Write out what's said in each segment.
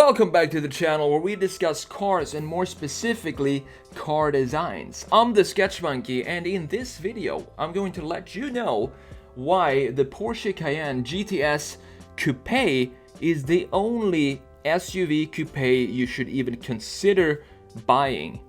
Welcome back to the channel where we discuss cars and more specifically car designs. I'm TheSketchMonkey, and in this video I'm going to let you know why the Porsche Cayenne GTS COUPE is the only SUV coupe you should even consider buying.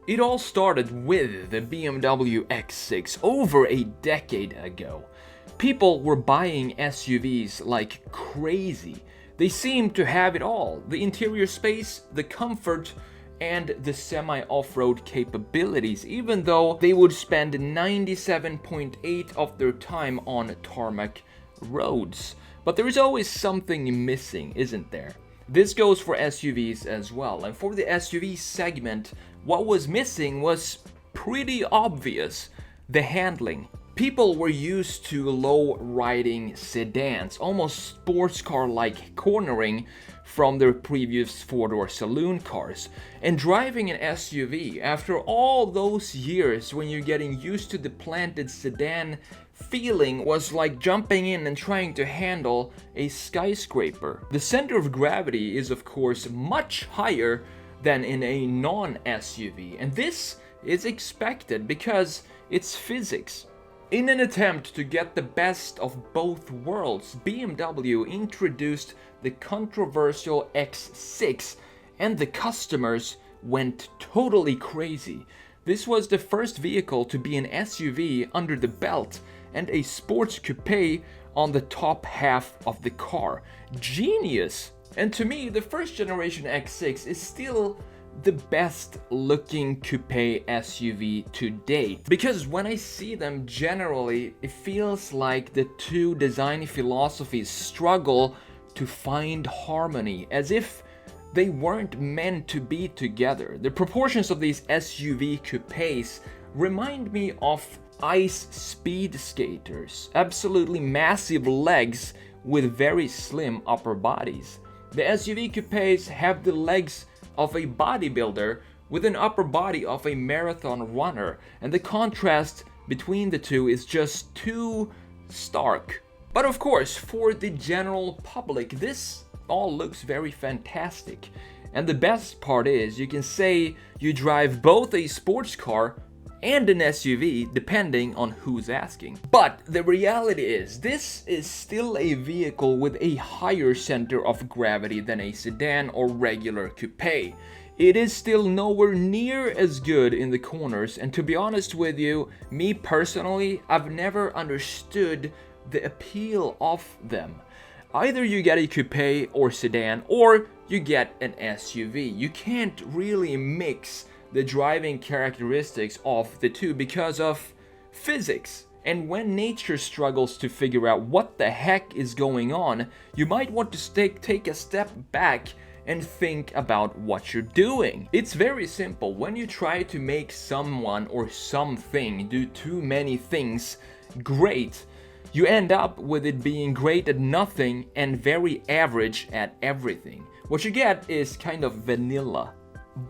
It all started with the BMW X6 over a decade ago. People were buying SUVs like crazy. They seemed to have it all: the interior space, the comfort, and the semi-off-road capabilities, even though they would spend 97.8% of their time on tarmac roads. But there is always something missing, isn't there? This goes for SUVs as well, and for the SUV segment, what was missing was pretty obvious: the handling. People were used to low-riding sedans, almost sports car-like cornering from their previous four-door saloon cars. And driving an SUV, after all those years when you're getting used to the planted sedan feeling, was like jumping in and trying to handle a skyscraper. The center of gravity is of course much higher than in a non-SUV, and this is expected because it's physics. In an attempt to get the best of both worlds, BMW introduced the controversial X6, and the customers went totally crazy. This was the first vehicle to be an SUV under the belt and a sports coupe on the top half of the car. Genius! And to me, the first generation X6 is still the best looking coupe SUV to date, because when I see them, generally it feels like the two design philosophies struggle to find harmony, as if they weren't meant to be together. The proportions of these SUV coupes remind me of ice speed skaters, absolutely massive legs with very slim upper bodies. The SUV coupes have the legs of a bodybuilder with an upper body of a marathon runner, and the contrast between the two is just too stark. But of course, for the general public, this all looks very fantastic. And the best part is, you can say you drive both a sports car and an SUV depending on who's asking. But the reality is, this is still a vehicle with a higher center of gravity than a sedan or regular coupe. It is still nowhere near as good in the corners, and to be honest with you, me personally, I've never understood the appeal of them. Either you get a coupe or sedan, or you get an SUV. You can't really mix the driving characteristics of the two because of physics. And when nature struggles to figure out what the heck is going on, you might want to take a step back and think about what you're doing. It's very simple. When you try to make someone or something do too many things great, you end up with it being great at nothing and very average at everything. What you get is kind of vanilla.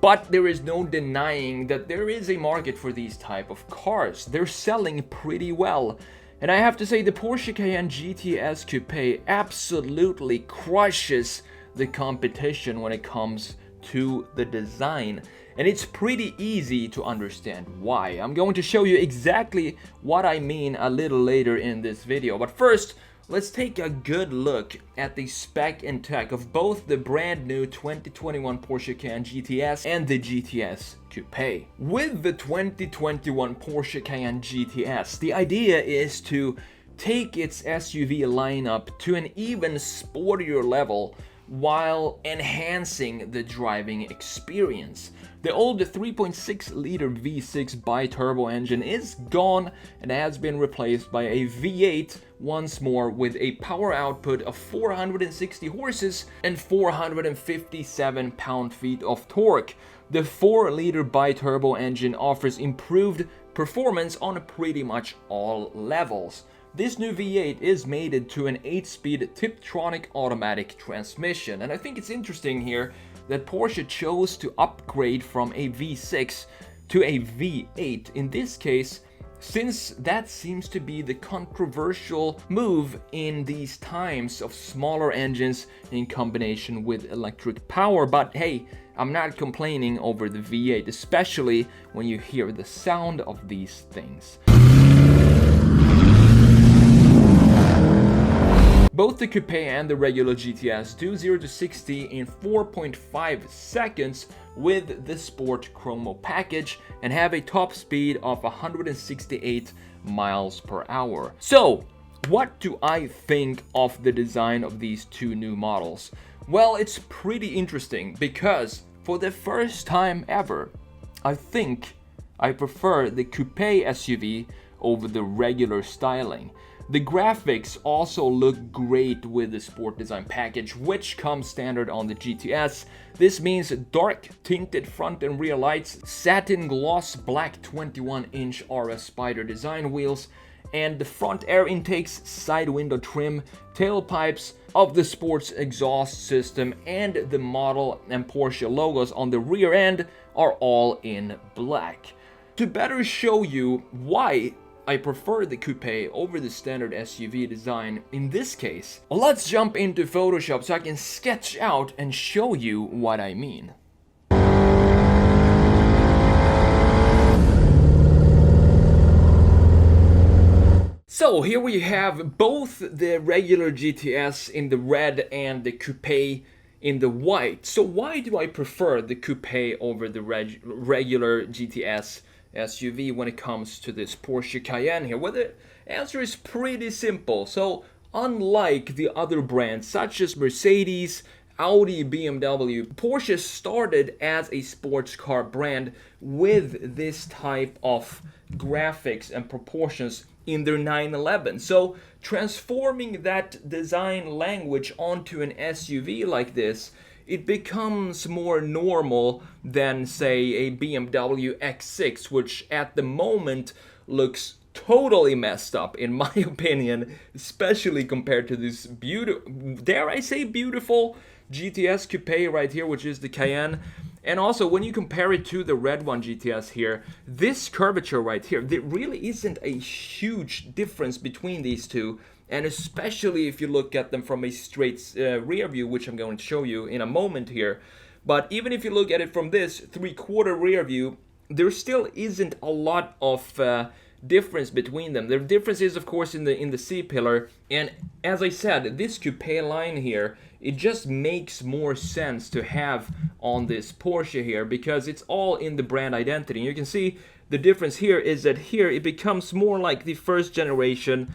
But there is no denying that there is a market for these type of cars. They're selling pretty well. And I have to say, the Porsche Cayenne GTS COUPE absolutely crushes the competition when it comes to the design. And it's pretty easy to understand why. I'm going to show you exactly what I mean a little later in this video. But first, let's take a good look at the spec and tech of both the brand new 2021 Porsche Cayenne GTS and the GTS COUPE. With the 2021 Porsche Cayenne GTS, the idea is to take its SUV lineup to an even sportier level while enhancing the driving experience. The old 3.6-liter V6 bi-turbo engine is gone and has been replaced by a V8 once more, with a power output of 460 horses and 457 pound-feet of torque. The 4-liter bi-turbo engine offers improved performance on pretty much all levels. This new V8 is mated to an 8-speed Tiptronic automatic transmission, and I think it's interesting here that Porsche chose to upgrade from a V6 to a V8, in this case since that seems to be the controversial move in these times of smaller engines in combination with electric power. But hey, I'm not complaining over the V8, especially when you hear the sound of these things. Both the Coupe and the regular GTS do 0 to 60 in 4.5 seconds with the Sport Chromo package and have a top speed of 168 miles per hour. So, what do I think of the design of these two new models? Well, it's pretty interesting because for the first time ever, I think I prefer the Coupe SUV over the regular styling. The graphics also look great with the Sport Design package, which comes standard on the GTS. This means dark tinted front and rear lights, satin gloss black 21-inch RS Spider design wheels, and the front air intakes, side window trim, tailpipes of the sports exhaust system, and the model and Porsche logos on the rear end are all in black. To better show you why I prefer the Coupe over the standard SUV design in this case, let's jump into Photoshop so I can sketch out and show you what I mean. So here we have both the regular GTS in the red and the Coupe in the white. So why do I prefer the Coupe over the regular GTS SUV when it comes to this Porsche Cayenne here? Well, the answer is pretty simple. So unlike the other brands such as Mercedes, Audi, BMW, Porsche started as a sports car brand with this type of graphics and proportions in their 911. So transforming that design language onto an SUV like this, it becomes more normal than, say, a BMW X6, which at the moment looks totally messed up, in my opinion, especially compared to this beautiful, dare I say beautiful, GTS Coupe right here, which is the Cayenne. And also, when you compare it to the red one GTS here, this curvature right here, there really isn't a huge difference between these two. And especially if you look at them from a straight rear view, which I'm going to show you in a moment here. But even if you look at it from this 3/4 rear view, there still isn't a lot of difference between them. The difference is, of course, in the C-pillar. And as I said, this Coupe line here, it just makes more sense to have on this Porsche here because it's all in the brand identity. And you can see the difference here is that here it becomes more like the first generation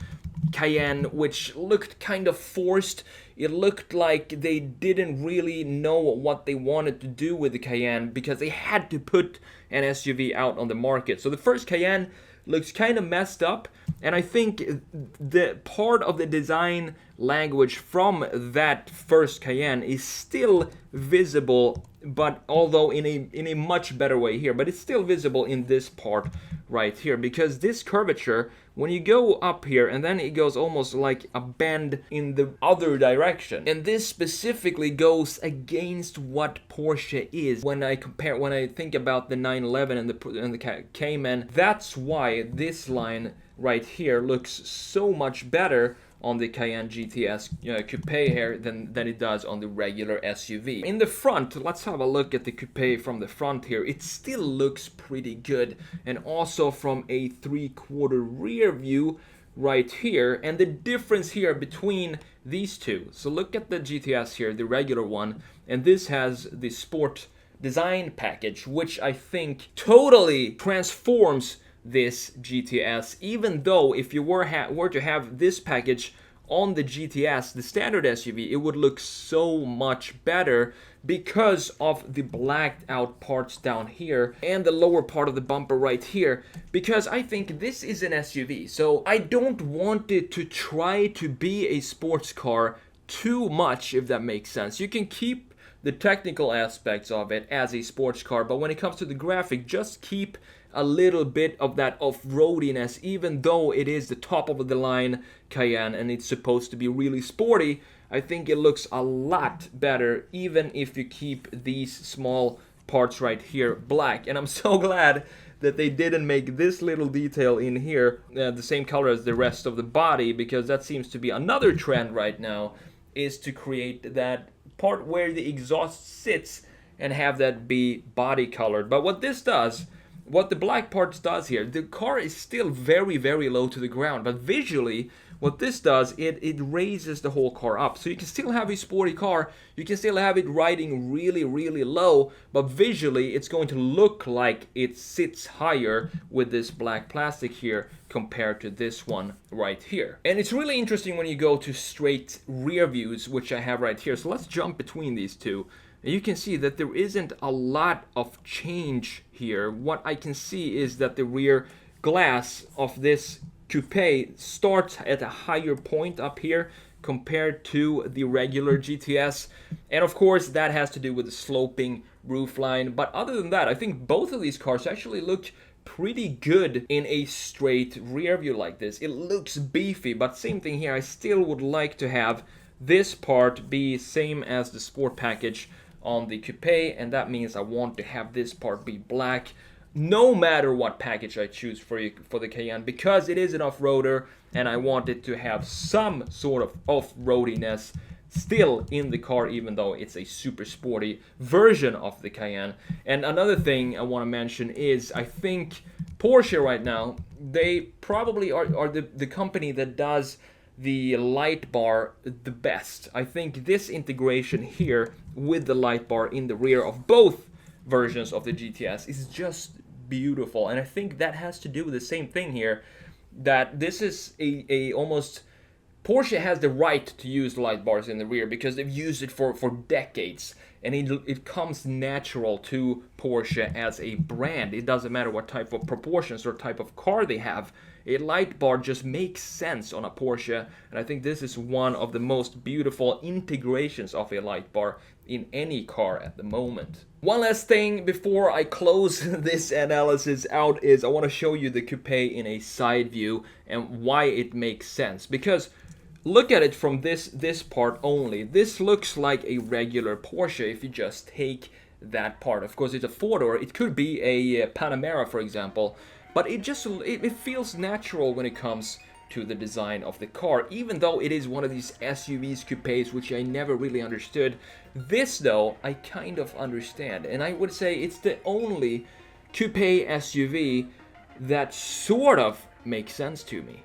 Cayenne, which looked kind of forced. It looked like they didn't really know what they wanted to do with the Cayenne because they had to put an SUV out on the market. So the first Cayenne looks kind of messed up, and I think the part of the design language from that first Cayenne is still visible, but although in a much better way here, but it's still visible in this part right here, because this curvature, when you go up here and then it goes almost like a bend in the other direction, and this specifically goes against what Porsche is. When I think about the 911 and the Cayman, that's why this line right here looks so much better on the Cayenne GTS Coupe here than it does on the regular SUV. In the front, let's have a look at the Coupe from the front here. It still looks pretty good, and also from a 3/4 rear view right here, and the difference here between these two. So look at the GTS here, the regular one, and this has the Sport Design package, which I think totally transforms this GTS, even though if you were to have this package on the GTS, the standard SUV, it would look so much better because of the blacked out parts down here and the lower part of the bumper right here, because I think this is an SUV, so I don't want it to try to be a sports car too much, if that makes sense. You can keep the technical aspects of it as a sports car, but when it comes to the graphic, just keep a little bit of that off-roadiness, even though it is the top of the line Cayenne and it's supposed to be really sporty. I think it looks a lot better even if you keep these small parts right here black. And I'm so glad that they didn't make this little detail in here the same color as the rest of the body, because that seems to be another trend right now, is to create that part where the exhaust sits and have that be body colored. But what this does, what the black parts does here, the car is still very, very low to the ground, but visually what this does, it raises the whole car up. So you can still have a sporty car, you can still have it riding really, really low, but visually it's going to look like it sits higher with this black plastic here compared to this one right here. And it's really interesting when you go to straight rear views, which I have right here. So let's jump between these two. And you can see that there isn't a lot of change here. What I can see is that the rear glass of this coupe starts at a higher point up here compared to the regular GTS, and of course that has to do with the sloping roofline. But other than that, I think both of these cars actually look pretty good in a straight rear view like this. It looks beefy, but same thing here, I still would like to have this part be same as the sport package on the coupe, and that means I want to have this part be black no matter what package I choose for the Cayenne, because it is an off-roader and I want it to have some sort of off-roadiness still in the car, even though it's a super sporty version of the Cayenne. And another thing I want to mention is I think Porsche right now, they probably are the company that does the light bar the best. I think this integration here with the light bar in the rear of both versions of the GTS is just beautiful, and I think that has to do with the same thing here, that this is a almost Porsche has the right to use light bars in the rear because they've used it for decades, and it comes natural to Porsche as a brand. It doesn't matter what type of proportions or type of car they have. A light bar just makes sense on a Porsche, and I think this is one of the most beautiful integrations of a light bar in any car at the moment. One last thing before I close this analysis out is I want to show you the coupe in a side view and why it makes sense. Because look at it from this part only. This looks like a regular Porsche if you just take that part. Of course, it's a four-door. It could be a Panamera, for example. But it feels natural when it comes to the design of the car, even though it is one of these SUVs, coupes, which I never really understood. This, though, I kind of understand, and I would say it's the only coupe SUV that sort of makes sense to me.